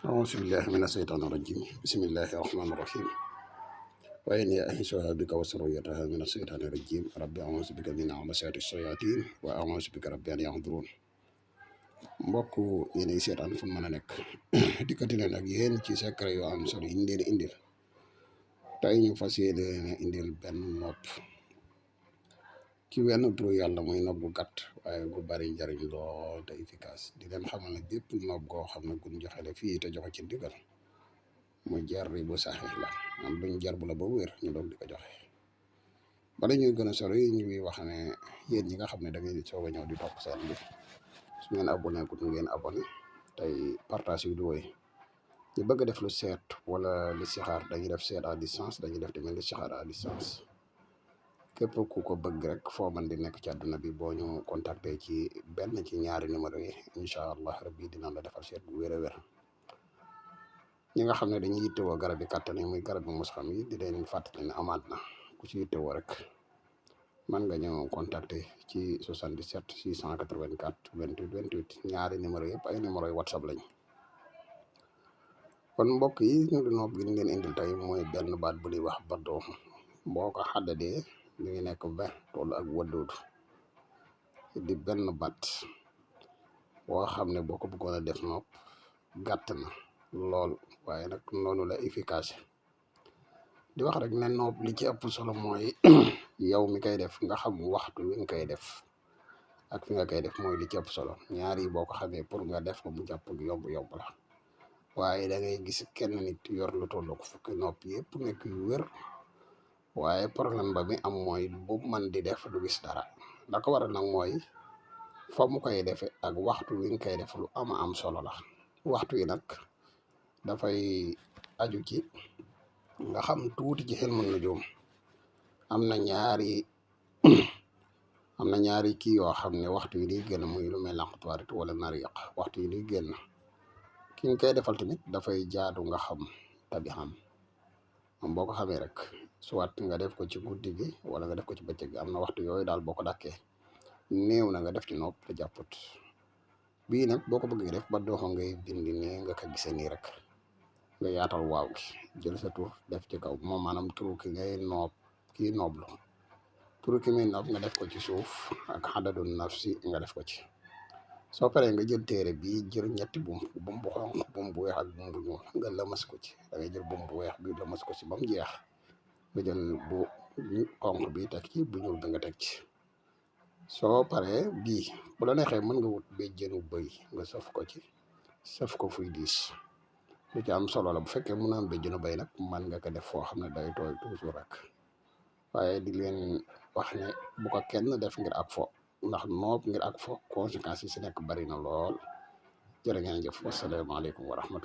أعوذ بالله من الشيطان الرجيم بسم الله الرحمن الرحيم وإني أعيذها بك وذريتها من الشيطان الرجيم ربي أعوذ بك من همزات الشياطين وأعوذ بك ربي أن يحضرون mbokk yéenay seetaan fu mën a nekk dikkati leen ak yéen ci secret yu am solo yi ñu leen indil tey ñu fas yéene indil benn nopp ci wenn turu yàlla muy nopp gu gàtt waaye gu bari njariñ lool te efficace di leen xamal ne bépp nopp goo xam ne gun joxe la fii te joxe ci ndigal mu jar bu saxeex la am luñ jar bu la ba wér ñu doog di ko joxe bala ñuy gën a sori ñu ngi wax ne yéen ñi nga xam ne da ngeen di soog a ñëw di topp seen bi su ngeen abonné ku ngeen abonné tey partage vidéo yi ñu bëgg def lu seet wala li sixaar dañuy def seet à distance dañuy def tamit li sixaar à distance képp ku ko bëgg rek foo mën di nekk ci àdduna bi boo ñu contacté ci benn ci ñaari numéro yi incha allah rabbi dina la defal seet bu wér a wér ñi nga xam ne dañuy yittewoo garab yi kàttan yi muy garab yi mos xam yi di leen fàttali ne amaat na ku ci yittewoo rek man nga ñëw contacter ci 77 684 28 28 ñaari numéro yëpp ay numéro yi whatsapp lañ kon mbokk yi ñu nopp gi ñu leen indil tey mooy benn baat bu ñuy wax baddoo boo ko xaddadee mi ngi nekk 20 toll ak wadduudu di benn baat boo xam ne boo ko bëggoon a def nopp gàtt na lool waaye nag noonu la efficace di wax rek ne nopp li ci ëpp solo mooy yow mi koy def nga xam waxtu wi nga koy def ak fi nga koy def mooy li ci ëpp solo ñaar yi boo ko xamee pour nga def ko mu jàpp yomb la waaye da ngay gis kenn nit yor lu toll ko fukki nopp yëpp nekk yu wér waaye problème ba mi am mooy bu man di def du gis dara la ko waral nag mooy fa mu koy defe ak waxtu wi nga koy def lu am solo la waxtu yi nag dafay aju ci nga xam tuuti ci xel mën na joom am na ñaari kii yoo xam ne waxtu yi di génn muy lu mel laqatuwarit wala nariq waxtu yi di génn ki nga koy defal tamit dafay jaadu nga xam tabi xam moom boo ko xamee rek soit nga def ko ci guddi gi wala nga def ko ci bëccëg gi am na waxtu yooyu daal boo ko dàkkee néew na nga def ci nopp te jàpput bii nag boo ko bëggee def ba doxo ngay bindi nii nga ko gisee nii rek nga yaatal waaw gi jël sa tur def ci kaw moom maanaam turu ki ngay noob kii nooblu turu ki muy noob nga def ko ci suuf ak xadadu nafsi nga def ko ci soo paree nga jël téere bi jël ñetti bum bu xonq bum bu weex ak bum bu ñuul nga lëmas ko ci da ngay jël bum bu weex bi lëmas ko ci ba mu jeex nga jël bu xonq bi teg ci bu ñuul bi nga teg ci soo paree bii bu la neexee mën nga wut bee jënu bëy nga sëf ko ci sëf ko fuy diis lu ci am solo la bu fekkee mun na am béjjënu bay nag man nga ko def foo xam ne day tooy toujours rek waaye di leen wax ne bu ko kenn def ngir ak fo ndax noob ngir ak fo conséquences yi si nekk bari na lool jërë ngeen jëf wasalaamaaleykum wa rahmatulah